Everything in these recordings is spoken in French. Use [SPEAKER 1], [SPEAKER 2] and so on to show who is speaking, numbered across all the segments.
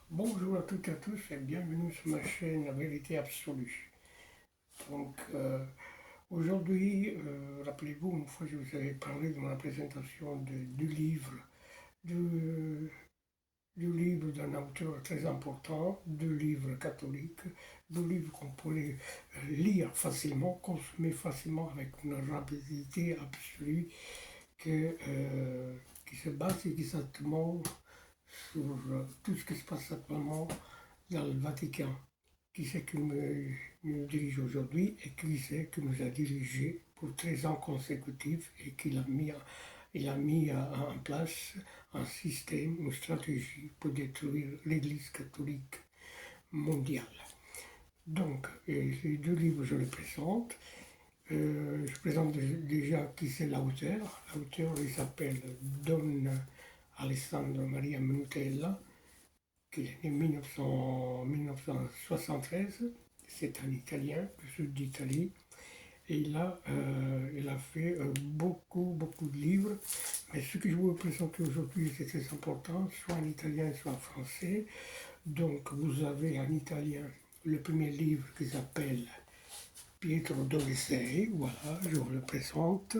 [SPEAKER 1] Bonjour à toutes et à tous et bienvenue sur ma chaîne La Vérité Absolue. Donc aujourd'hui, rappelez-vous, une fois je vous avais parlé dans la présentation du, du livre d'un auteur très important, deux livres catholiques, deux livres qu'on pourrait lire facilement, consommer facilement avec une rapidité absolue qui se base exactement sur tout ce qui se passe actuellement dans le Vatican. Qui c'est qui nous dirige aujourd'hui et qui c'est qui nous a dirigé pour 13 ans consécutifs et il a mis en place un système, une stratégie pour détruire l'Église catholique mondiale. Donc, ces deux livres, je les présente. Je présente déjà qui c'est l'auteur. L'auteur, il s'appelle Don Alessandro Maria Minutella, qui est né en 1973. C'est un Italien du sud d'Italie. Et il a fait beaucoup de livres. Mais ce que je vous présenter aujourd'hui, c'est très important, soit en italien, soit en français. Donc, vous avez en italien le premier livre qui s'appelle Pietro dove sei. Voilà, je vous le présente.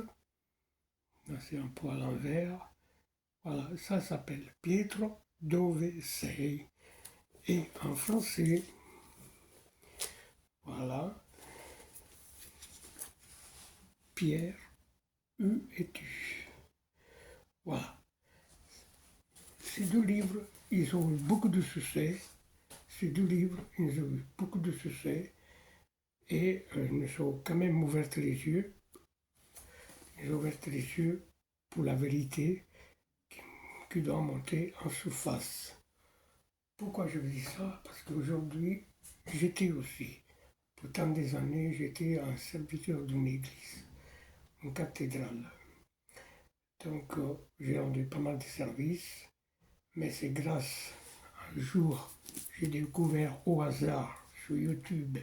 [SPEAKER 1] Là, c'est un peu à l'envers. Voilà, ça s'appelle Pietro dove sei. Et en français, voilà, Pierre, où es-tu? Voilà. Ces deux livres, ils ont eu beaucoup de succès. Ces deux livres, ils ont eu beaucoup de succès. Et ils nous ont quand même ouvert les yeux. Ils ont ouvert les yeux pour la vérité qui doit monter en surface. Pourquoi je vous dis ça? Parce qu'aujourd'hui, j'étais aussi, pour tant des années, j'étais un serviteur d'une église, une cathédrale. Donc, j'ai rendu pas mal de services, mais c'est grâce à un jour, j'ai découvert au hasard sur YouTube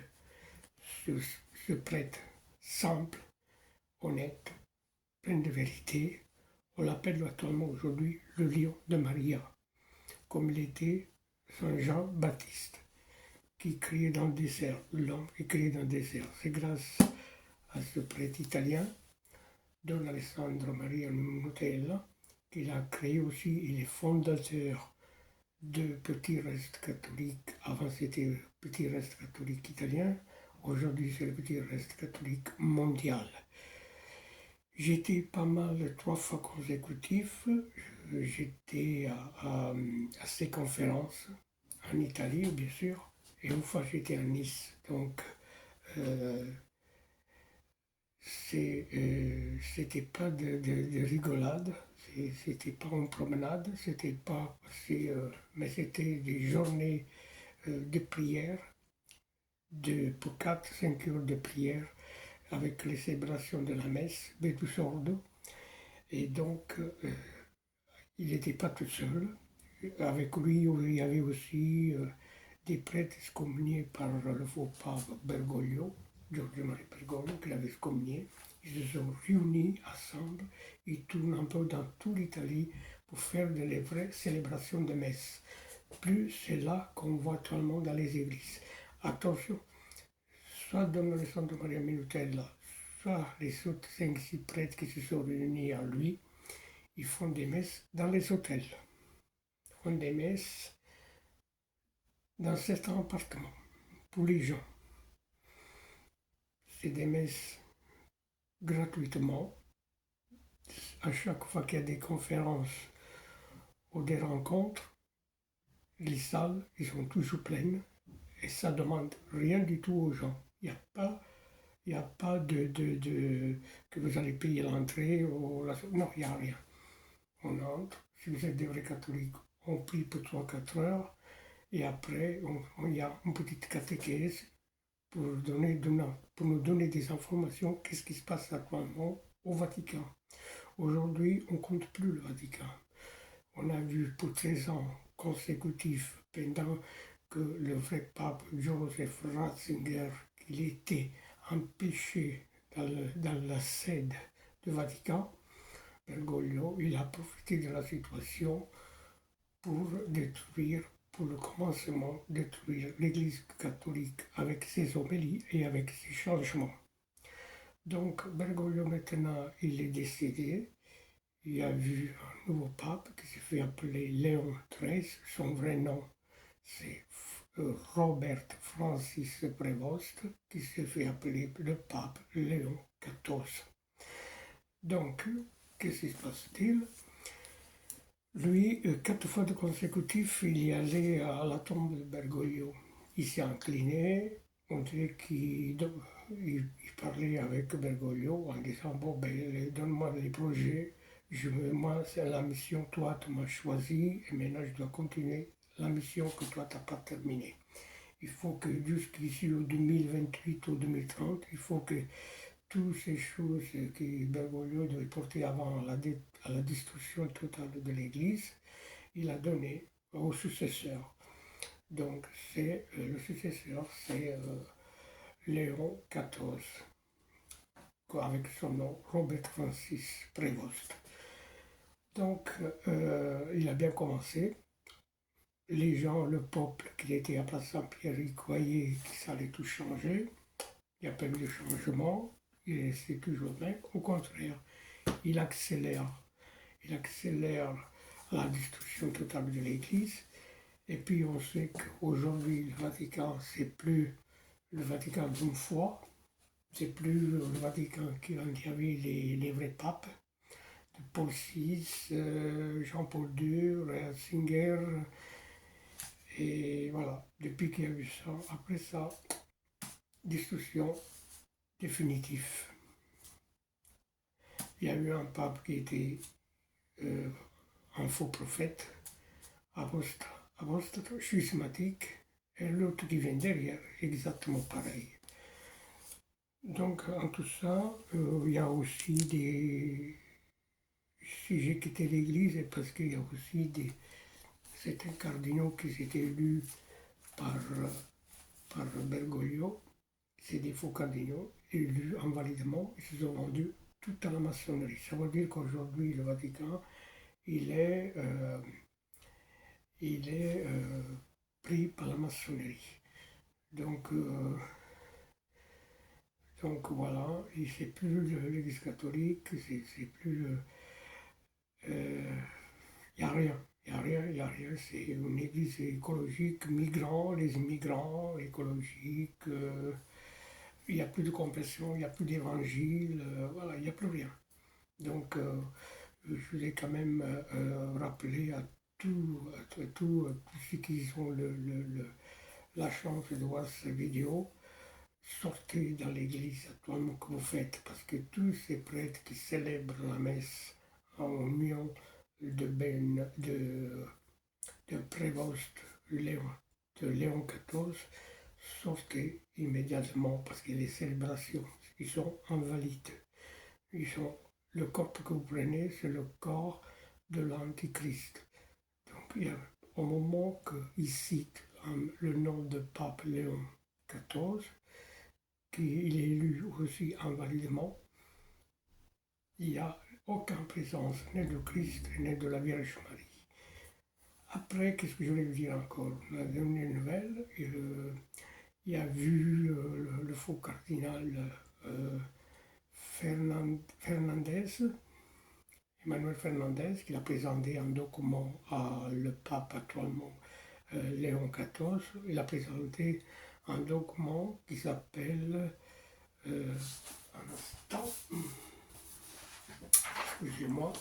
[SPEAKER 1] ce prêtre simple, honnête, plein de vérité. On l'appelle actuellement aujourd'hui le lion de Maria, comme il était Saint Jean-Baptiste, qui criait dans le désert, l'homme qui criait dans le désert. C'est grâce à ce prêtre italien, Don Alessandro Maria Nutella, qu'il a créé aussi, il est fondateur de Petit Reste catholique. Avant c'était Petit Reste catholique italien, aujourd'hui c'est le Petit Reste catholique mondial. J'étais pas mal 3 fois consécutif, j'étais à ces conférences, en Italie bien sûr, et une fois j'étais à Nice. Donc euh, c'était pas de rigolade, c'était pas une promenade, c'était pas mais c'était des journées de prière, pour 4-5 heures de prière, avec les célébrations de la messe, Betu Sordo. Et donc, il n'était pas tout seul. Avec lui, il y avait aussi des prêtres excommuniés par le faux pape Bergoglio, Giorgio Maria Bergoglio, qui l'avait excommunié. Ils se sont réunis ensemble, ils tournent un peu dans toute l'Italie pour faire de vraies célébrations de messe. Plus c'est là qu'on voit tout le monde dans les églises. Attention, soit Don Alessandro Maria Minutella, soit les autres 5-6 prêtres qui se sont réunis à lui, ils font des messes dans les hôtels. Ils font des messes dans certains appartements pour les gens. C'est des messes gratuitement. À chaque fois qu'il y a des conférences ou des rencontres, les salles ils sont toujours pleines et ça ne demande rien du tout aux gens. Il n'y a pas que vous allez payer l'entrée. Non, il n'y a rien. On entre, si vous êtes des vrais catholiques, on prie pour 3-4 heures et après il y a une petite catéchèse pour nous donner des informations, qu'est-ce qui se passe actuellement au Vatican. Aujourd'hui, on ne compte plus le Vatican. On a vu pour 13 ans consécutifs, pendant que le vrai pape Joseph Ratzinger, il était empêché dans la sede du Vatican, Bergoglio, il a profité de la situation pour détruire pour le commencement détruire l'Église catholique avec ses homélies et avec ses changements. Donc Bergoglio maintenant, il est décédé. Il y a eu un nouveau pape qui s'est fait appeler Léon XIII. Son vrai nom, c'est Robert Francis Prévost, qui s'est fait appeler le pape Léon XIV. Donc, qu'est-ce qui se passe-t-il? Lui, 4 fois de consécutif, il y allait à la tombe de Bergoglio. Il s'est incliné, on dirait qu'il parlait avec Bergoglio en disant, bon, ben, donne-moi les projets, moi, c'est la mission, toi, tu m'as choisi, et maintenant je dois continuer la mission que toi, tu n'as pas terminée. Il faut que jusqu'ici, au 2028 ou 2030, il faut que toutes ces choses que Bergoglio devait porter avant à la destruction totale de l'Église, il a donné au successeur. Donc le successeur, c'est Léon XIV, avec son nom Robert Francis Prévost. Donc il a bien commencé. Les gens, le peuple qui était à Place Saint-Pierre, ils croyaient que ça allait tout changer. Il n'y a pas eu de changement. Il est resté toujours même. Au contraire, il accélère la destruction totale de l'Église. Et puis on sait qu'aujourd'hui, le Vatican, c'est plus le Vatican d'une foi, c'est plus le Vatican qui avait les vrais papes, de Paul VI, Jean-Paul II, Ratzinger, et voilà, depuis qu'il y a eu ça, après ça, destruction définitive. Il y a eu un pape qui était un faux prophète, apostate, schismatique, et l'autre qui vient derrière, exactement pareil. Donc, en tout ça, il y a aussi des... Si j'ai quitté l'Église, c'est parce qu'il y a aussi certains cardinaux qui étaient élus par Bergoglio. C'est des faux cardinaux, élus invalidement, ils se sont vendus tout à la maçonnerie. Ça veut dire qu'aujourd'hui, le Vatican, il est pris par la maçonnerie. Donc voilà, c'est plus l'Église catholique, c'est plus... Il n'y a rien, c'est une église écologique, les immigrants, écologique, il n'y a plus de confession, il n'y a plus d'évangile, voilà, il n'y a plus rien. Donc je voulais quand même rappeler à tous ceux qui ont la chance de voir cette vidéo, sortez dans l'église actuellement que vous faites, parce que tous ces prêtres qui célèbrent la messe en union de Prévost de Léon XIV, sortez immédiatement parce que les célébrations, ils sont invalides. Le corps que vous prenez, c'est le corps de l'Antichrist. Donc au moment qu'il cite le nom de pape Léon XIV, qu'il est élu aussi invalidement, il n'y a aucune présence ni de Christ ni de la Vierge Marie. Après, qu'est-ce que je voulais vous dire encore? La dernière nouvelle, il y a vu le faux cardinal Fernandez, Emmanuel Fernandez, qui a présenté un document à le pape actuellement, Léon XIV. Il a présenté un document qui s'appelle, un instant, excusez-moi,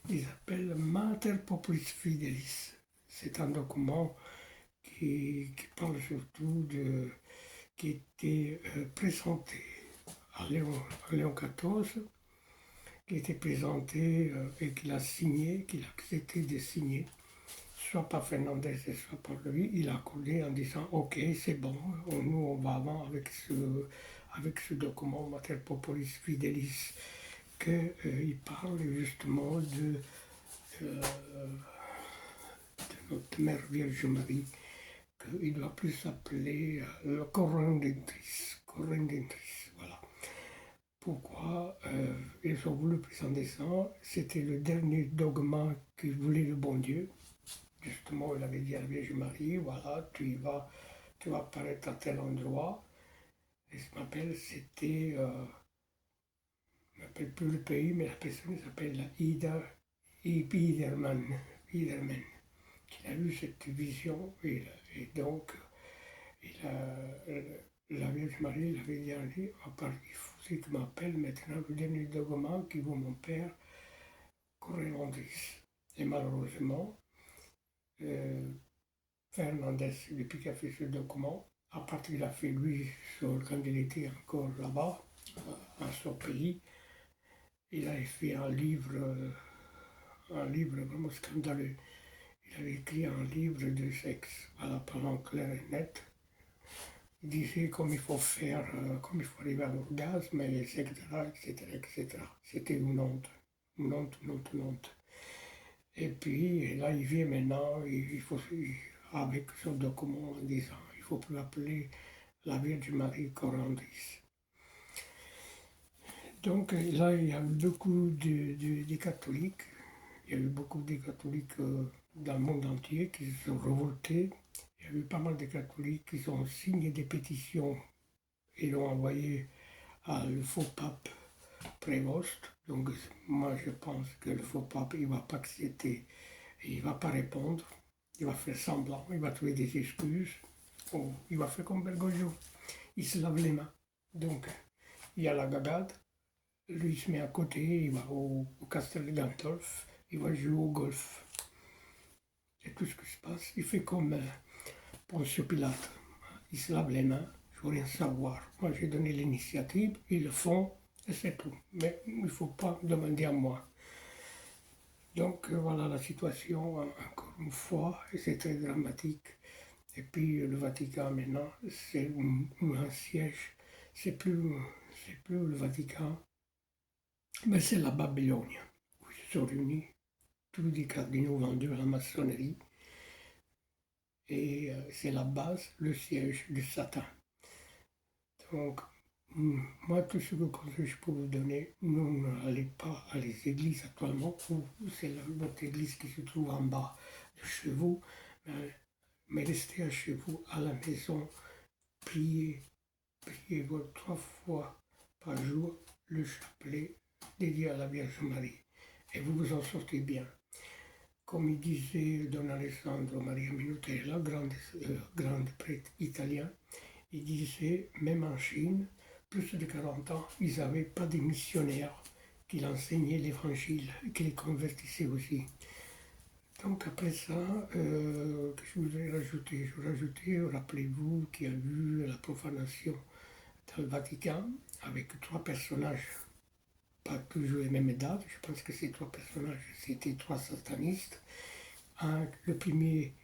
[SPEAKER 1] il s'appelle Mater Populis Fidelis. C'est un document qui parle surtout qui était présenté à Léon XIV, qui était présenté et qu'il a signé, qu'il a accepté de signer, soit par Fernandez et soit par lui. Il a accordé en disant ok, c'est bon, nous on va avant avec ce document Mater Populis Fidelis, qu'il parle justement de notre Mère Vierge Marie, qu'il ne doit plus s'appeler le Correndentris, voilà. Pourquoi ils ont voulu présenter ça? C'était le dernier dogme que voulait le bon Dieu. justement, il avait dit à la Vierge Marie, voilà, tu vas apparaître à tel endroit. Et je m'appelle, c'était, je ne me rappelle plus le pays, mais la personne s'appelle Biederman, Biederman, qui a eu cette vision, et donc, il a, la Vierge Marie l'avait dit à lui, il faut que tu m'appelles maintenant le dernier document qui vaut mon père, Correlondis. Et malheureusement, euh, Fernandez, depuis qu'il a fait ce document, à part qu'il a fait lui, quand il était encore là-bas, à son pays, il a fait un livre vraiment scandaleux. Il avait écrit un livre de sexe, voilà, pendant clair et net. Il disait comme il faut faire, comme il faut arriver à l'orgasme, etc., etc., etc. C'était une honte, une honte, une honte, une honte. Et puis là, il vient maintenant, il faut, avec son document en disant, il ne faut plus appeler la Vierge Marie Correndis. Donc là, il y a eu beaucoup de catholiques, il y a eu beaucoup de catholiques dans le monde entier qui se sont révoltés. Il y a eu pas mal de catholiques qui ont signé des pétitions et l'ont envoyé à le faux pape Prévost. Donc moi je pense que le faux pape, il ne va pas accepter, il ne va pas répondre, il va faire semblant, il va trouver des excuses. Bon, il va faire comme Bergoglio, il se lave les mains. Donc il y a la gagade, lui il se met à côté, il va au Castel de Gandolf, il va jouer au golf. C'est tout ce qui se passe. Il fait comme Ponce Pilate. Il se lave les mains, je ne veux rien savoir. Moi, j'ai donné l'initiative, ils le font, et c'est tout. Mais il ne faut pas demander à moi. Donc, voilà la situation, encore une fois, et c'est très dramatique. Et puis, le Vatican, maintenant, c'est un siège. C'est plus le Vatican, mais c'est la Babylone, où ils se sont réunis tous les cardinaux vendus à la maçonnerie. Et c'est la base, le siège de Satan. Donc, moi, tout ce que je peux vous donner, n'allez pas à les églises actuellement, c'est votre église qui se trouve en bas de chez vous, mais restez chez vous, à la maison, priez 3 fois par jour le chapelet dédié à la Vierge Marie, et vous vous en sortez bien. Comme il disait Don Alessandro Maria Minutella, grande prêtre italien, il disait, même en Chine, plus de 40 ans, ils n'avaient pas de missionnaires qui enseignaient l'évangile, qui les convertissaient aussi. Donc après ça, que je voudrais rajouter, rappelez-vous qu'il y a eu la profanation dans le Vatican avec 3 personnages, pas toujours les mêmes dates, je pense que ces 3 personnages, c'était 3 satanistes. Le premier,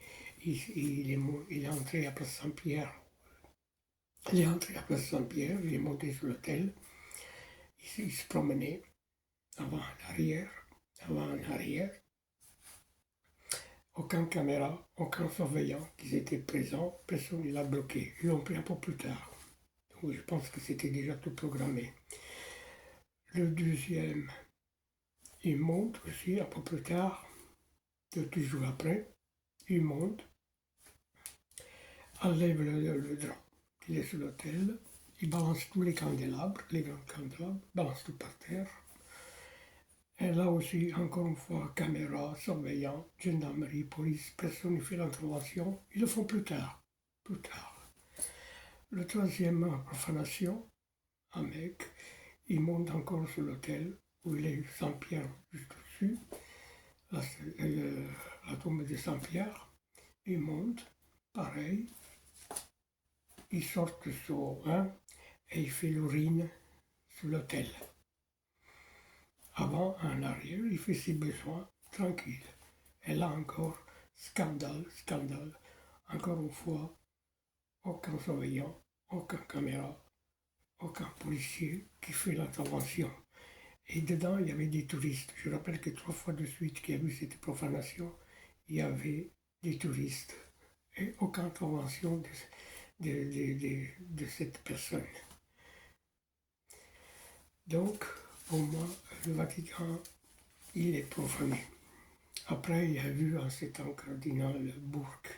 [SPEAKER 1] il est entré à Place Saint-Pierre. Il est entré à Place Saint-Pierre, il est monté sur l'hôtel, il se promenait avant en arrière. Aucune caméra, aucun surveillant qui était présent, personne ne l'a bloqué. Ils l'ont pris un peu plus tard. Donc je pense que c'était déjà tout programmé. Le deuxième, il monte aussi un peu plus tard, 2 jours après, il monte, enlève le drap qu'il est sur l'hôtel, il balance tous les candélabres, les grands candélabres, balance tout par terre. Et là aussi, encore une fois, caméra, surveillant, gendarmerie, police, personne ne fait l'intervention. Ils le font plus tard. Plus tard. Le troisième, profanation, un mec, il monte encore sur l'hôtel où il est Saint-Pierre juste au-dessus, la tombe de Saint-Pierre. Il monte, pareil, il sort de son et il fait l'urine sur l'hôtel. Avant, en arrière, il fait ses besoins tranquille. Et là encore, scandale, scandale. Encore une fois, aucun surveillant, aucune caméra, aucun policier qui fait l'intervention. Et dedans, il y avait des touristes. Je rappelle que 3 fois de suite qu'il y a eu cette profanation, il y avait des touristes. Et aucune intervention de cette personne. Donc, pour moi, le Vatican, il est profané. Après, il y a eu en ces temps cardinal Bourque,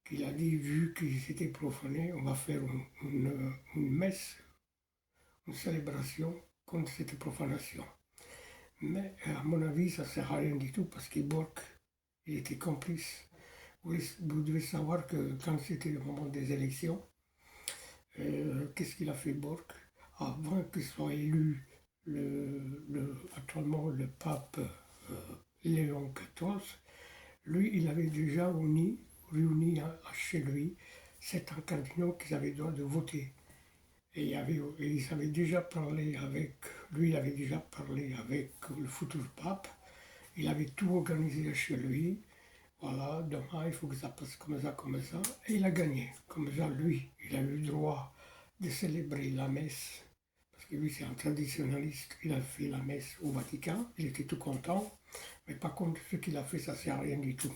[SPEAKER 1] qu'il a dit, vu qu'ils étaient profanés, on va faire une messe, une célébration contre cette profanation. Mais à mon avis, ça ne sert à rien du tout parce que Bourque, il était complice. Vous devez savoir que quand c'était le moment des élections, qu'est-ce qu'il a fait Bourque? Avant qu'il soit élu actuellement le pape Léon XIV, lui, il avait déjà réuni chez lui 7 cardinaux qui avaient le droit de voter. Et ils avaient déjà parlé avec, lui, il avait déjà parlé avec le futur pape. Il avait tout organisé chez lui. Voilà, demain, il faut que ça passe comme ça, comme ça. Et il a gagné. Comme ça, lui, il a eu le droit de célébrer la messe. Parce que lui, c'est un traditionnaliste. Il a fait la messe au Vatican. Il était tout content. Mais par contre, ce qu'il a fait, ça ne sert à rien du tout.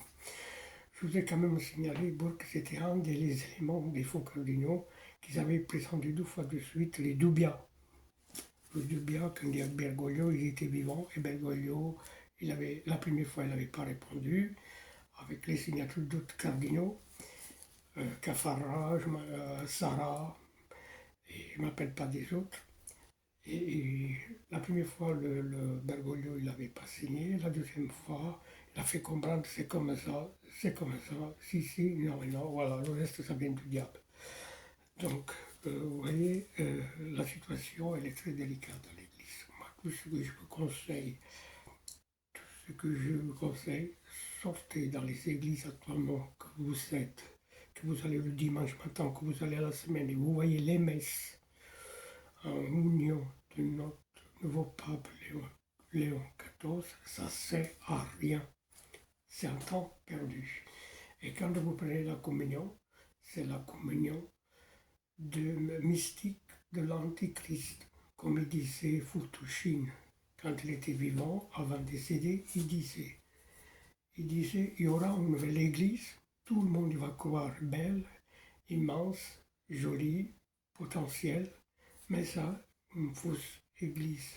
[SPEAKER 1] Je voudrais quand même signaler que c'était un des éléments des faux cardinaux qu'ils avaient présenté 2 fois de suite, les Dubia. Les Dubia, quand il y a Bergoglio, ils étaient vivants, et Bergoglio, la première fois, il n'avait pas répondu, avec les signatures d'autres cardinaux, Caffarra, Sarah, et je ne m'appelle pas des autres. Et la première fois, le Bergoglio, il n'avait pas signé. La deuxième fois, il a fait comprendre c'est comme ça, c'est comme ça. Si, si, non, non, voilà, le reste, ça vient du diable. Donc, vous voyez, la situation, elle est très délicate à l'Église. Moi, tout ce que je vous conseille, sortez dans les églises actuellement que vous êtes, que vous allez le dimanche matin, que vous allez à la semaine, et vous voyez les messes en union de notre nouveau pape Léon XIV, ça ne sert à rien. C'est un temps perdu. Et quand vous prenez la communion, c'est la communion mystique de l'Antichrist. Comme il disait Futushin, quand il était vivant, avant de décéder, il disait, il y aura une nouvelle église, tout le monde va croire belle, immense, jolie, potentielle, mais ça, une fausse église.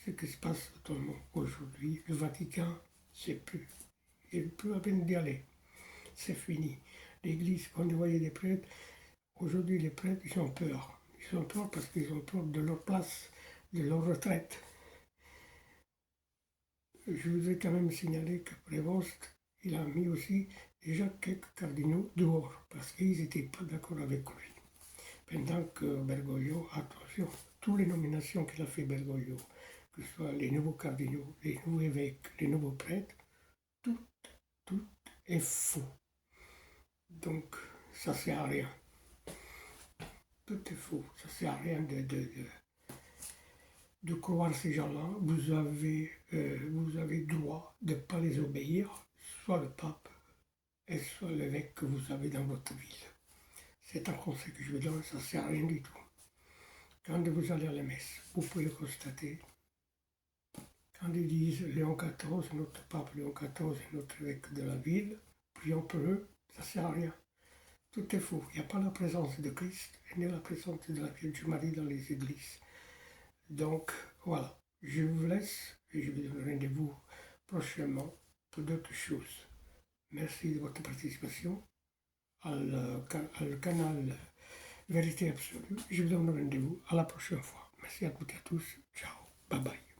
[SPEAKER 1] Ce qui se passe totalement aujourd'hui, le Vatican, c'est plus. Il n'y a plus à peine d'y aller. C'est fini. L'église, quand vous voyez des prêtres, aujourd'hui les prêtres, ils ont peur. Ils ont peur parce qu'ils ont peur de leur place, de leur retraite. Je voudrais quand même signaler que Prévost, il a mis aussi déjà quelques cardinaux dehors parce qu'ils n'étaient pas d'accord avec lui. Pendant que Bergoglio, attention, toutes les nominations qu'il a fait Bergoglio, que ce soit les nouveaux cardinaux, les nouveaux évêques, les nouveaux prêtres, tout est faux. Donc, ça ne sert à rien. Tout est faux. Ça ne sert à rien de croire ces gens-là. Vous avez droit de ne pas les obéir, soit le pape et soit l'évêque que vous avez dans votre ville. C'est un conseil que je vous donne, ça ne sert à rien du tout. Quand vous allez à la messe, vous pouvez le constater. Quand ils disent Léon XIV, notre pape Léon XIV est notre évêque de la ville, prions pour eux, ça ne sert à rien. Tout est faux. Il n'y a pas la présence de Christ ni la présence de la Vierge Marie dans les églises. Donc, voilà. Je vous laisse et je vous donne rendez-vous prochainement pour d'autres choses. Merci de votre participation à le canal Vérité Absolue. Je vous donne rendez-vous à la prochaine fois. Merci à toutes et à tous. Ciao. Bye bye.